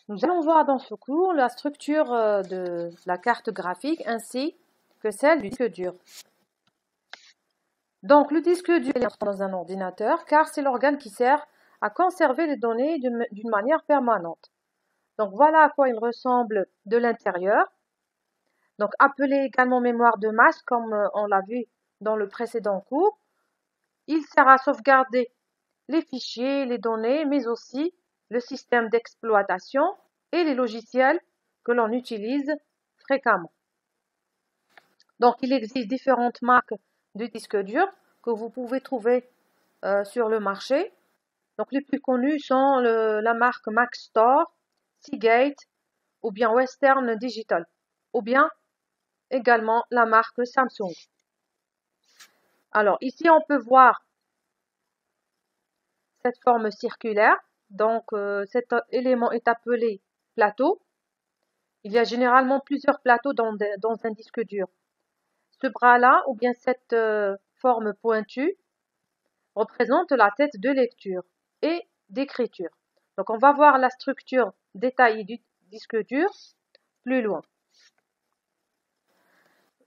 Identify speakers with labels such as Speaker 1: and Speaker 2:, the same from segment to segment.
Speaker 1: Nous allons voir dans ce cours la structure de la carte graphique ainsi que celle du disque dur. Donc le disque dur est dans un ordinateur car c'est l'organe qui sert à conserver les données d'une manière permanente. Donc voilà à quoi il ressemble de l'intérieur. Donc appelé également mémoire de masse comme on l'a vu dans le précédent cours. Il sert à sauvegarder les fichiers, les données, mais aussi le système d'exploitation et les logiciels que l'on utilise fréquemment. Donc, il existe différentes marques de disques durs que vous pouvez trouver sur le marché. Donc, les plus connus sont la marque Maxtor, Seagate ou bien Western Digital ou bien également la marque Samsung. Alors, ici, on peut voir cette forme circulaire. Donc, cet élément est appelé plateau. Il y a généralement plusieurs plateaux dans un disque dur. Ce bras-là, ou bien cette forme pointue, représente la tête de lecture et d'écriture. Donc, on va voir la structure détaillée du disque dur plus loin.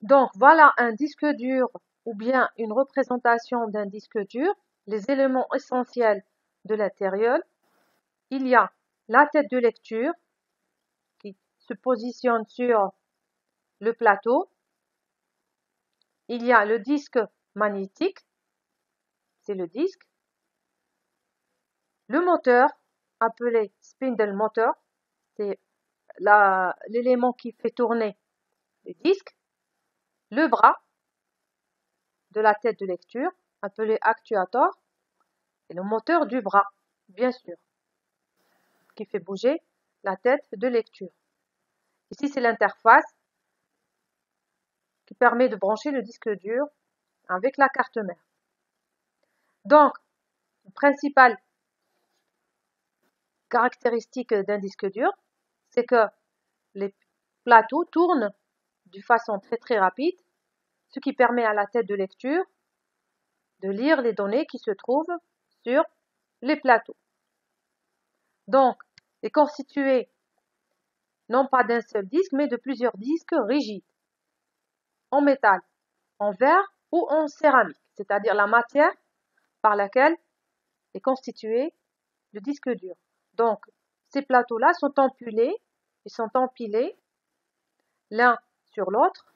Speaker 1: Donc, voilà un disque dur ou bien une représentation d'un disque dur. Les éléments essentiels de l'intérieur. Il y a la tête de lecture qui se positionne sur le plateau. Il y a le disque magnétique, c'est le disque. Le moteur, appelé spindle motor, c'est l'élément qui fait tourner le disque. Le bras de la tête de lecture, appelé actuator, et le moteur du bras, bien sûr, qui fait bouger la tête de lecture. Ici, c'est l'interface qui permet de brancher le disque dur avec la carte mère. Donc, la principale caractéristique d'un disque dur, c'est que les plateaux tournent de façon très rapide, ce qui permet à la tête de lecture de lire les données qui se trouvent sur les plateaux. Donc, est constitué non pas d'un seul disque, mais de plusieurs disques rigides, en métal, en verre ou en céramique, c'est-à-dire la matière par laquelle est constitué le disque dur. Donc, ces plateaux-là sont empilés, ils sont empilés l'un sur l'autre,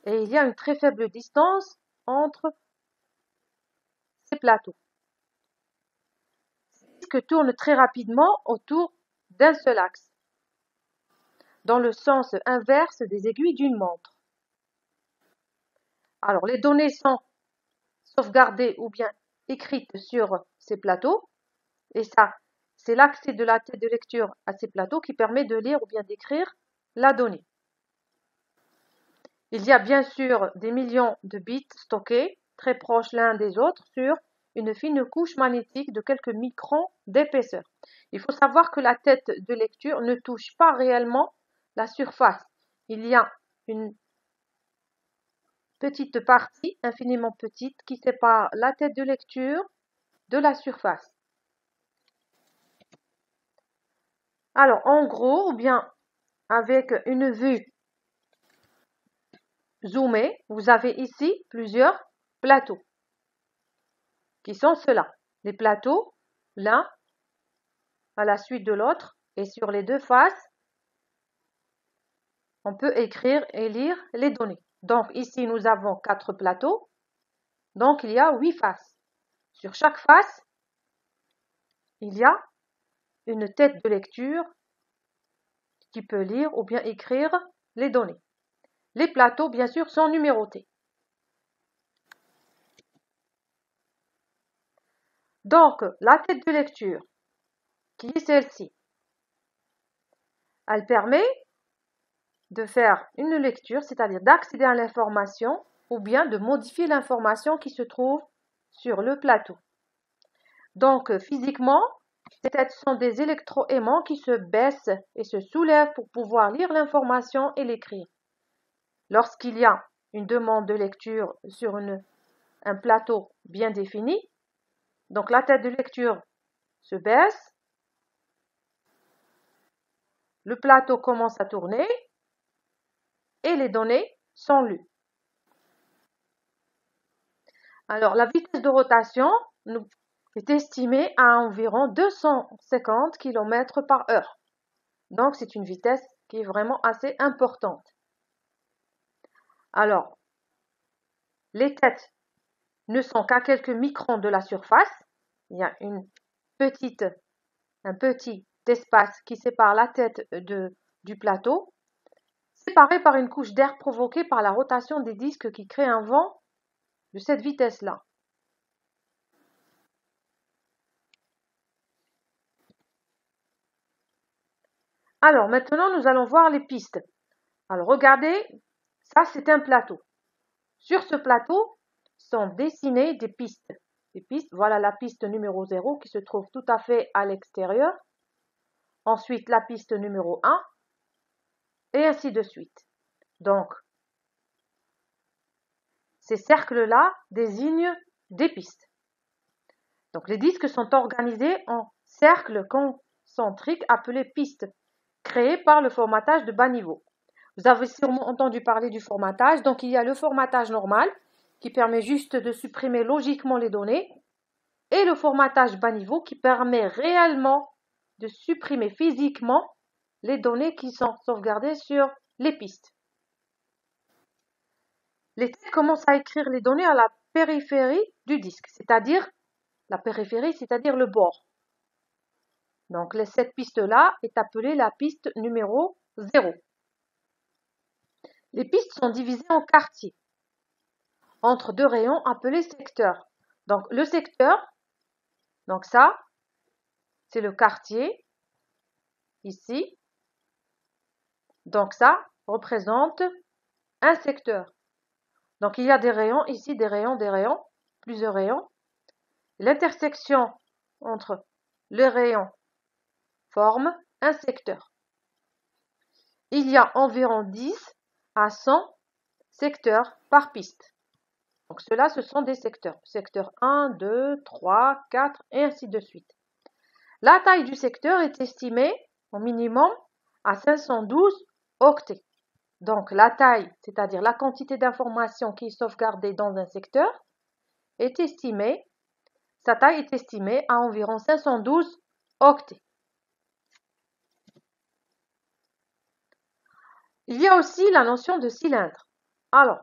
Speaker 1: et il y a une très faible distance entre ces plateaux. Ces disques tournent très rapidement autour d'un seul axe, dans le sens inverse des aiguilles d'une montre. Alors, les données sont sauvegardées ou bien écrites sur ces plateaux, et ça, c'est l'accès de la tête de lecture à ces plateaux qui permet de lire ou bien d'écrire la donnée. Il y a bien sûr des millions de bits stockés, très proches l'un des autres, sur une fine couche magnétique de quelques microns d'épaisseur. Il faut savoir que la tête de lecture ne touche pas réellement la surface. Il y a une petite partie, infiniment petite, qui sépare la tête de lecture de la surface. Alors, en gros, ou bien avec une vue zoomée, vous avez ici plusieurs plateaux, qui sont ceux-là. Les plateaux, l'un à la suite de l'autre, et sur les deux faces, on peut écrire et lire les données. Donc ici, nous avons 4 plateaux, donc il y a 8 faces. Sur chaque face, il y a une tête de lecture qui peut lire ou bien écrire les données. Les plateaux, bien sûr, sont numérotés. Donc, la tête de lecture, qui est celle-ci, elle permet de faire une lecture, c'est-à-dire d'accéder à l'information ou bien de modifier l'information qui se trouve sur le plateau. Donc, physiquement, ces têtes sont des électroaimants qui se baissent et se soulèvent pour pouvoir lire l'information et l'écrire. Lorsqu'il y a une demande de lecture sur un plateau bien défini, donc la tête de lecture se baisse le plateau commence à tourner et les données sont lues. Alors, la vitesse de rotation est estimée à environ 250 km par heure. Donc, c'est une vitesse qui est vraiment assez importante. Alors, les têtes ne sont qu'à quelques microns de la surface. Il y a un petit espace qui sépare la tête du plateau, séparé par une couche d'air provoquée par la rotation des disques qui crée un vent de cette vitesse-là. Alors, maintenant, nous allons voir les pistes. Alors, regardez, ça, c'est un plateau. Sur ce plateau sont dessinées des pistes. Voilà la piste numéro 0 qui se trouve tout à fait à l'extérieur. Ensuite, la piste numéro 1 et ainsi de suite. Donc, ces cercles-là désignent des pistes. Donc, les disques sont organisés en cercles concentriques appelés pistes, créés par le formatage de bas niveau. Vous avez sûrement entendu parler du formatage. Donc, il y a le formatage normal qui permet juste de supprimer logiquement les données et le formatage bas niveau qui permet réellement de supprimer physiquement les données qui sont sauvegardées sur les pistes. Les têtes commencent à écrire les données à la périphérie du disque, c'est-à-dire la périphérie, c'est-à-dire le bord. Donc, cette piste-là est appelée la piste numéro 0. Les pistes sont divisées en quartiers, entre deux rayons appelés secteurs. Donc, le secteur, donc ça, c'est le quartier, ici. Donc, ça représente un secteur. Donc, il y a des rayons, ici, des rayons, plusieurs rayons. L'intersection entre les rayons forme un secteur. Il y a environ 10 à 100 secteurs par piste. Donc, ceux-là, ce sont des secteurs. Secteur 1, 2, 3, 4 et ainsi de suite. La taille du secteur est estimée au minimum à 512 octets. Donc, la taille, c'est-à-dire la quantité d'informations qui est sauvegardée dans un secteur, sa taille est estimée à environ 512 octets. Il y a aussi la notion de cylindre. Alors,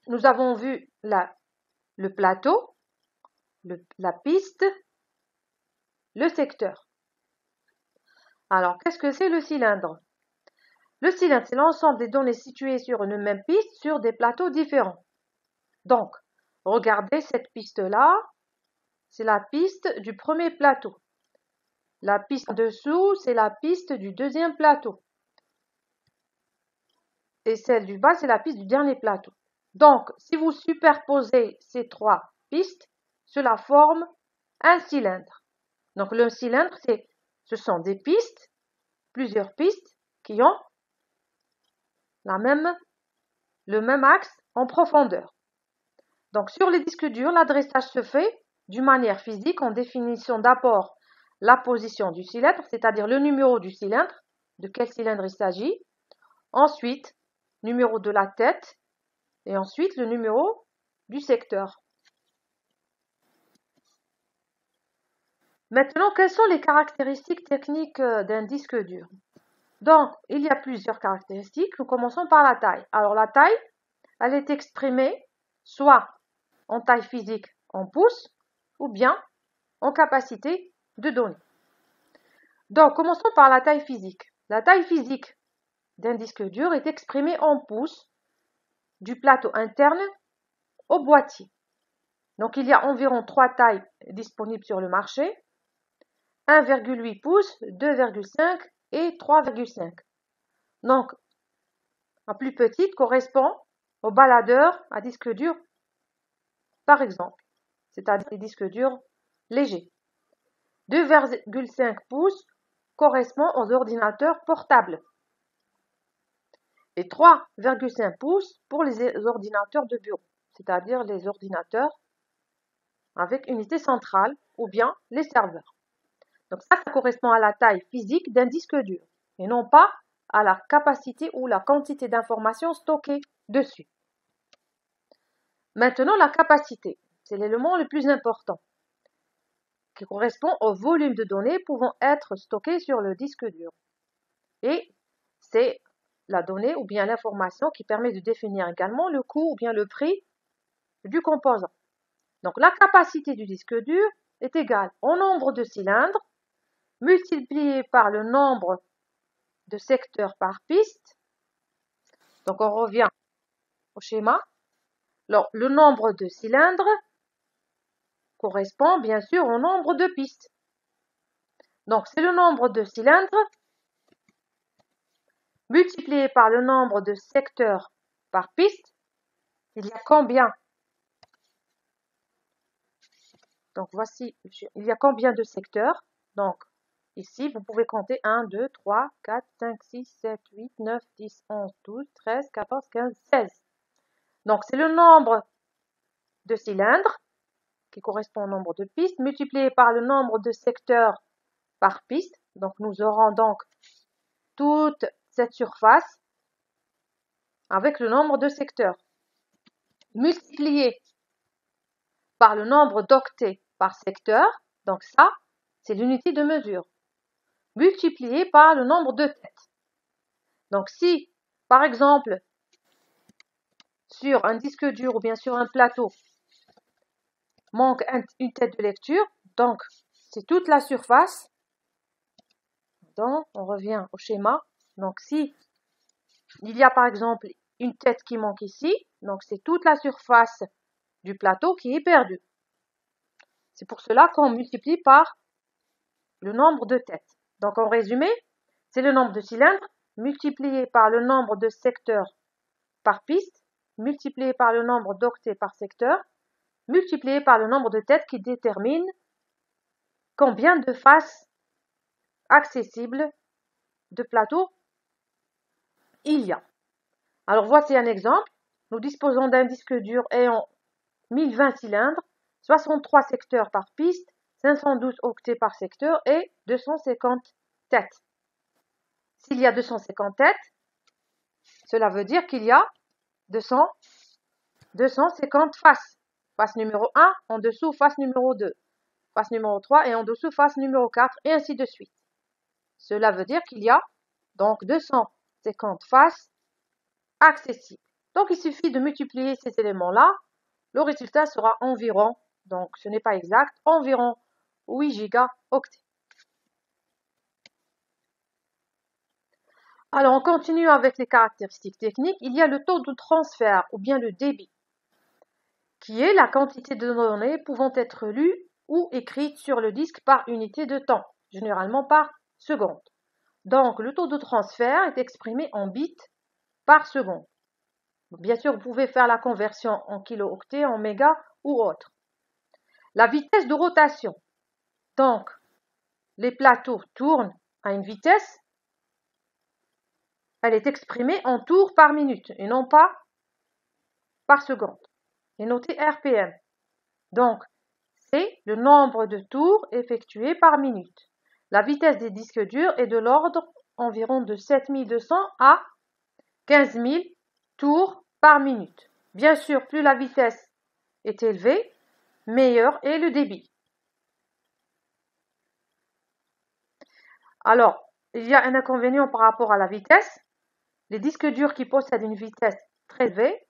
Speaker 1: nous avons vu le plateau, la piste, le secteur. Alors, qu'est-ce que c'est le cylindre? Le cylindre, c'est l'ensemble des données situées sur une même piste sur des plateaux différents. Donc, regardez cette piste-là, c'est la piste du premier plateau. La piste en dessous, c'est la piste du deuxième plateau. Et celle du bas, c'est la piste du dernier plateau. Donc, si vous superposez ces trois pistes, cela forme un cylindre. Donc, le cylindre, ce sont des pistes, plusieurs pistes qui ont le même axe en profondeur. Donc, sur les disques durs, l'adressage se fait d'une manière physique en définissant d'abord la position du cylindre, c'est-à-dire le numéro du cylindre, de quel cylindre il s'agit. Ensuite, numéro de la tête et ensuite le numéro du secteur. Maintenant, quelles sont les caractéristiques techniques d'un disque dur? Donc, il y a plusieurs caractéristiques. Nous commençons par la taille. Alors, la taille, elle est exprimée soit en taille physique en pouces ou bien en capacité de données. Donc, commençons par la taille physique. La taille physique d'un disque dur est exprimée en pouces du plateau interne au boîtier. Donc, il y a environ 3 tailles disponibles sur le marché. 1,8 pouces, 2,5 et 3,5. Donc, la plus petite correspond au baladeur à disque dur, par exemple, c'est-à-dire les disques durs légers. 2,5 pouces correspond aux ordinateurs portables et 3,5 pouces pour les ordinateurs de bureau, c'est-à-dire les ordinateurs avec unité centrale ou bien les serveurs. Donc ça correspond à la taille physique d'un disque dur. et non pas à la capacité ou la quantité d'informations stockées dessus. Maintenant, la capacité, c'est l'élément le plus important, qui correspond au volume de données pouvant être stockées sur le disque dur. Et c'est la donnée ou bien l'information qui permet de définir également le coût ou bien le prix du composant. Donc la capacité du disque dur est égale au nombre de cylindres multiplié par le nombre de secteurs par piste. Donc on revient au schéma. Alors le nombre de cylindres correspond bien sûr au nombre de pistes. Donc c'est le nombre de cylindres multiplié par le nombre de secteurs par piste. Il y a combien? Donc voici, il y a combien de secteurs? Donc ici, vous pouvez compter 1, 2, 3, 4, 5, 6, 7, 8, 9, 10, 11, 12, 13, 14, 15, 16. Donc c'est le nombre de cylindres qui correspond au nombre de pistes multiplié par le nombre de secteurs par piste. Donc nous aurons donc toute cette surface avec le nombre de secteurs multiplié par le nombre d'octets par secteur. Donc ça, c'est l'unité de mesure, multiplié par le nombre de têtes. Donc si, par exemple, sur un disque dur ou bien sur un plateau, manque une tête de lecture, donc c'est toute la surface. Donc on revient au schéma. Donc si il y a par exemple une tête qui manque ici, donc c'est toute la surface du plateau qui est perdue. C'est pour cela qu'on multiplie par le nombre de têtes. Donc en résumé, c'est le nombre de cylindres multiplié par le nombre de secteurs par piste, multiplié par le nombre d'octets par secteur, multiplié par le nombre de têtes qui détermine combien de faces accessibles de plateau il y a. Alors voici un exemple. Nous disposons d'un disque dur ayant 1020 cylindres, 63 secteurs par piste, 512 octets par secteur et 250 têtes. S'il y a 250 têtes, cela veut dire qu'il y a 250 faces. Face numéro 1, en dessous face numéro 2, face numéro 3 et en dessous face numéro 4 et ainsi de suite. Cela veut dire qu'il y a donc 250 faces accessibles. Donc il suffit de multiplier ces éléments-là. Le résultat sera environ, donc ce n'est pas exact, environ 8 gigaoctets. Alors on continue avec les caractéristiques techniques. Il y a le taux de transfert ou bien le débit, qui est la quantité de données pouvant être lues ou écrites sur le disque par unité de temps, généralement par seconde. Donc le taux de transfert est exprimé en bits par seconde. Bien sûr, vous pouvez faire la conversion en kilo-octets, en mégas ou autre. La vitesse de rotation. Donc, les plateaux tournent à une vitesse, elle est exprimée en tours par minute et non pas par seconde. Et notée RPM. Donc, c'est le nombre de tours effectués par minute. La vitesse des disques durs est de l'ordre environ de 7200 à 15 000 tours par minute. Bien sûr, plus la vitesse est élevée, meilleur est le débit. Alors, il y a un inconvénient par rapport à la vitesse. Les disques durs qui possèdent une vitesse très élevée,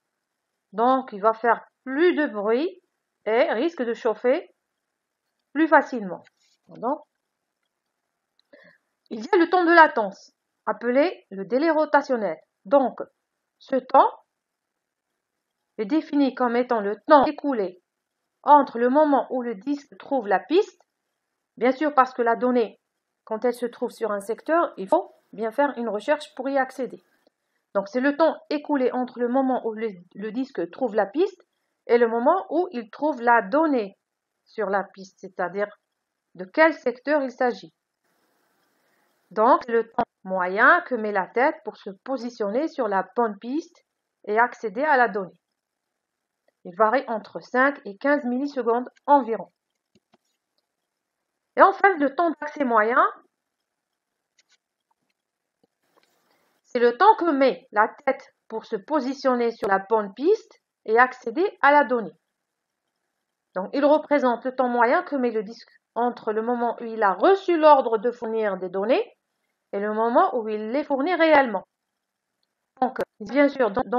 Speaker 1: donc il va faire plus de bruit et risque de chauffer plus facilement. Donc, il y a le temps de latence, appelé le délai rotationnel. Donc, ce temps est défini comme étant le temps écoulé entre le moment où le disque trouve la piste, bien sûr parce que la donnée, quand elle se trouve sur un secteur, il faut bien faire une recherche pour y accéder. Donc c'est le temps écoulé entre le moment où le disque trouve la piste et le moment où il trouve la donnée sur la piste, c'est-à-dire de quel secteur il s'agit. Donc le temps moyen que met la tête pour se positionner sur la bonne piste et accéder à la donnée. Il varie entre 5 et 15 millisecondes environ. Et enfin, le temps d'accès moyen C'est le temps que met la tête pour se positionner sur la bonne piste et accéder à la donnée. Donc, il représente le temps moyen que met le disque entre le moment où il a reçu l'ordre de fournir des données et le moment où il les fournit réellement. Donc, bien sûr, dans